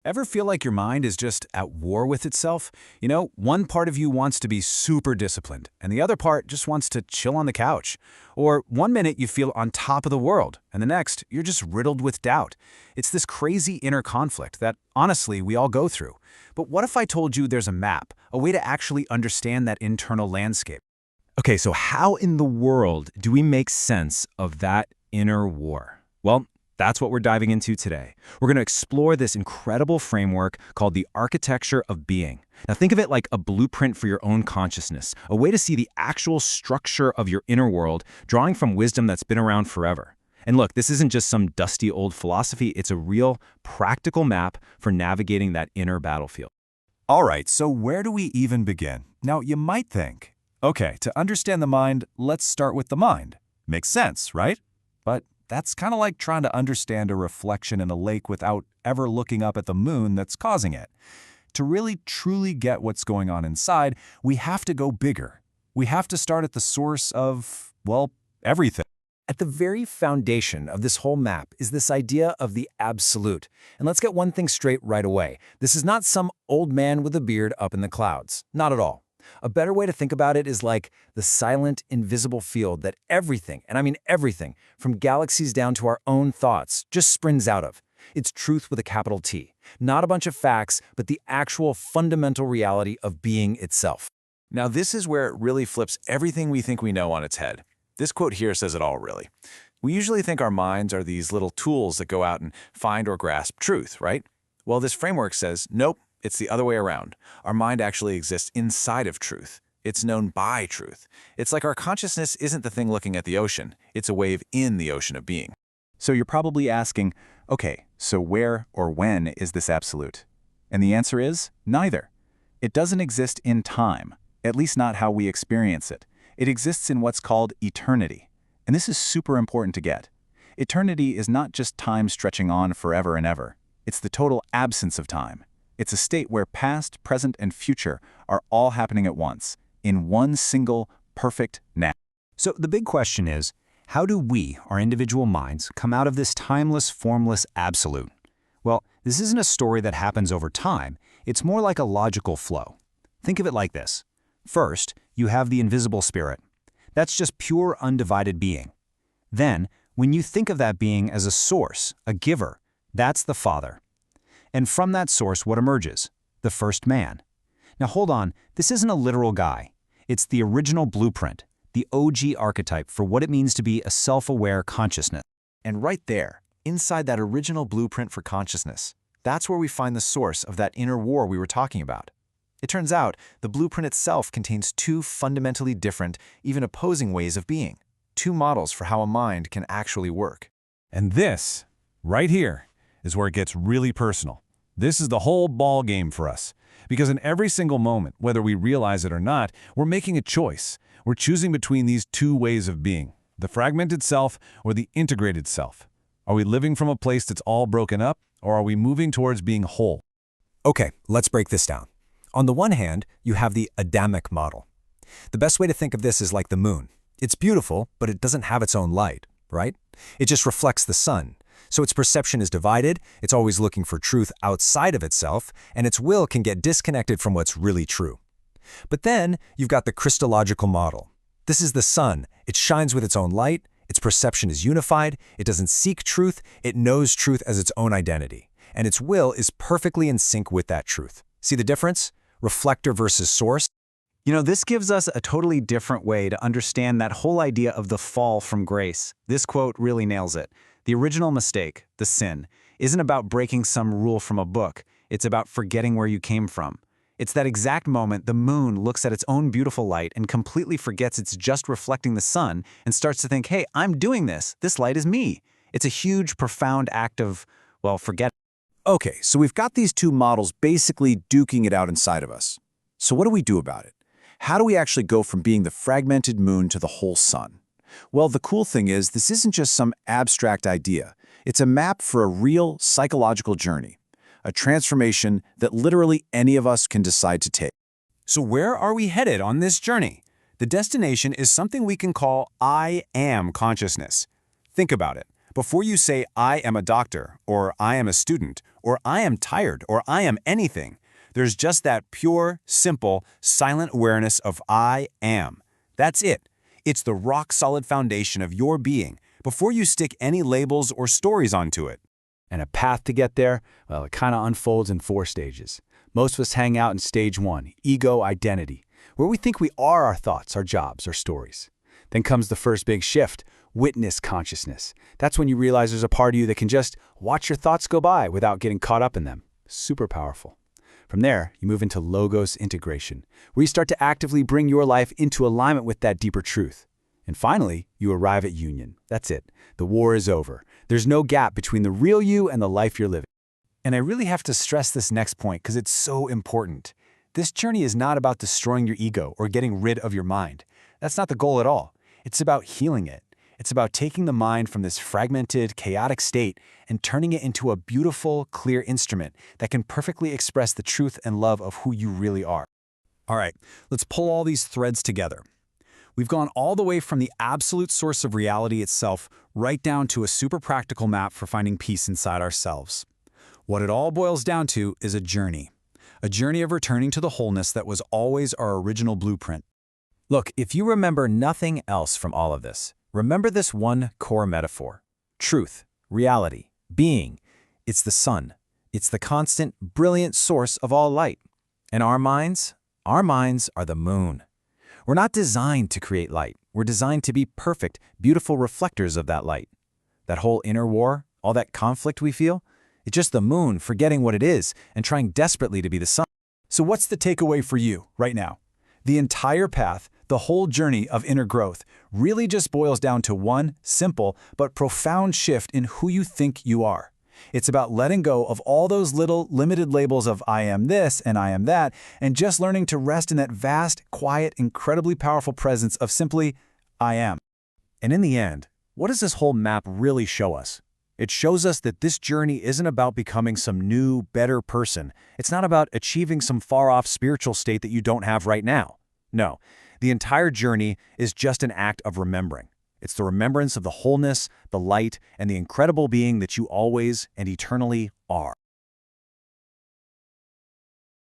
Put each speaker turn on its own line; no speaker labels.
Ever feel like your mind is just at war with itself? One part of you wants to be super disciplined, and the other part just wants to chill on the couch. Or one minute you feel on top of the world, and the next you're just riddled with doubt. It's this crazy inner conflict that, honestly, we all go through. But what if I told you there's a map, a way to actually understand that internal landscape?
Okay, so how in the world do we make sense of that inner war? Well, that's what we're diving into today. We're going to explore this incredible framework called the architecture of being. Now think of it like a blueprint for your own consciousness, a way to see the actual structure of your inner world, drawing from wisdom that's been around forever. And look, this isn't just some dusty old philosophy, it's a real, practical map for navigating that inner battlefield.
All right, so where do we even begin? Now, you might think, okay, to understand the mind, let's start with the mind. Makes sense, right? But that's kind of like trying to understand a reflection in a lake without ever looking up at the moon that's causing it. To really truly get what's going on inside, we have to go bigger. We have to start at the source of, well, everything.
At the very foundation of this whole map is this idea of the absolute. And let's get one thing straight right away. This is not some old man with a beard up in the clouds. Not at all. A better way to think about it is like the silent, invisible field that everything, and I mean everything, from galaxies down to our own thoughts, just springs out of. It's truth with a capital T. Not a bunch of facts, but the actual fundamental reality of being itself.
Now this is where it really flips everything we think we know on its head. This quote here says it all, really. We usually think our minds are these little tools that go out and find or grasp truth, right? Well, this framework says, nope, it's the other way around. Our mind actually exists inside of truth. It's known by truth. It's like our consciousness isn't the thing looking at the ocean. It's a wave in the ocean of being.
So you're probably asking, okay, so where or when is this absolute? And the answer is neither. It doesn't exist in time, at least not how we experience it. It exists in what's called eternity. And this is super important to get. Eternity is not just time stretching on forever and ever. It's the total absence of time. It's a state where past, present, and future are all happening at once, in one single, perfect now.
So the big question is, how do we, our individual minds, come out of this timeless, formless absolute? Well, this isn't a story that happens over time. It's more like a logical flow. Think of it like this. First, you have the invisible spirit. That's just pure, undivided being. Then, when you think of that being as a source, a giver, that's the Father. And from that source, what emerges? The first man. Now hold on, this isn't a literal guy. It's the original blueprint, the OG archetype for what it means to be a self-aware consciousness.
And right there, inside that original blueprint for consciousness, that's where we find the source of that inner war we were talking about. It turns out the blueprint itself contains two fundamentally different, even opposing ways of being. Two models for how a mind can actually work.
And this, right here, is where it gets really personal. This is the whole ball game for us. Because in every single moment, whether we realize it or not, we're making a choice. We're choosing between these two ways of being, the fragmented self or the integrated self. Are we living from a place that's all broken up, or are we moving towards being whole?
Okay, let's break this down. On the one hand, you have the Adamic model. The best way to think of this is like the moon. It's beautiful, but it doesn't have its own light, right? It just reflects the sun. So its perception is divided, it's always looking for truth outside of itself, and its will can get disconnected from what's really true. But then you've got the Christological model. This is the sun. It shines with its own light, its perception is unified, it doesn't seek truth, it knows truth as its own identity. And its will is perfectly in sync with that truth. See the difference? Reflector versus source.
This gives us a totally different way to understand that whole idea of the fall from grace. This quote really nails it. The original mistake, the sin, isn't about breaking some rule from a book. It's about forgetting where you came from. It's that exact moment the moon looks at its own beautiful light and completely forgets it's just reflecting the sun and starts to think, hey, I'm doing this. This light is me. It's a huge, profound act of, well, forget.
Okay, so we've got these two models basically duking it out inside of us. So what do we do about it? How do we actually go from being the fragmented moon to the whole sun? Well, the cool thing is this isn't just some abstract idea. It's a map for a real psychological journey, a transformation that literally any of us can decide to take. So where are we headed on this journey? The destination is something we can call I am consciousness. Think about it.
Before you say, I am a doctor, or I am a student, or I am tired, or I am anything, there's just that pure, simple, silent awareness of I am. That's it. It's the rock-solid foundation of your being before you stick any labels or stories onto it.
And a path to get there, well, it kind of unfolds in 4 stages. Most of us hang out in stage 1, ego identity, where we think we are our thoughts, our jobs, our stories. Then comes the first big shift, witness consciousness. That's when you realize there's a part of you that can just watch your thoughts go by without getting caught up in them. Super powerful. From there, you move into logos integration, where you start to actively bring your life into alignment with that deeper truth. And finally, you arrive at union. That's it. The war is over. There's no gap between the real you and the life you're living.
And I really have to stress this next point because it's so important. This journey is not about destroying your ego or getting rid of your mind. That's not the goal at all. It's about healing it. It's about taking the mind from this fragmented, chaotic state and turning it into a beautiful, clear instrument that can perfectly express the truth and love of who you really are. All right, let's pull all these threads together. We've gone all the way from the absolute source of reality itself right down to a super practical map for finding peace inside ourselves. What it all boils down to is a journey of returning to the wholeness that was always our original blueprint.
Look, if you remember nothing else from all of this, remember this one core metaphor. Truth, reality, being. It's the sun. It's the constant, brilliant source of all light. And our minds are the moon. We're not designed to create light. We're designed to be perfect, beautiful reflectors of that light. That whole inner war, all that conflict we feel, it's just the moon forgetting what it is and trying desperately to be the sun.
So what's the takeaway for you right now? The entire path, the whole journey of inner growth, really just boils down to one simple but profound shift in who you think you are. It's about letting go of all those little limited labels of I am this and I am that, and just learning to rest in that vast, quiet, incredibly powerful presence of simply I am.
And in the end, what does this whole map really show us? It shows us that this journey isn't about becoming some new, better person. It's not about achieving some far-off spiritual state that you don't have right now. No, the entire journey is just an act of remembering. It's the remembrance of the wholeness, the light, and the incredible being that you always and eternally are.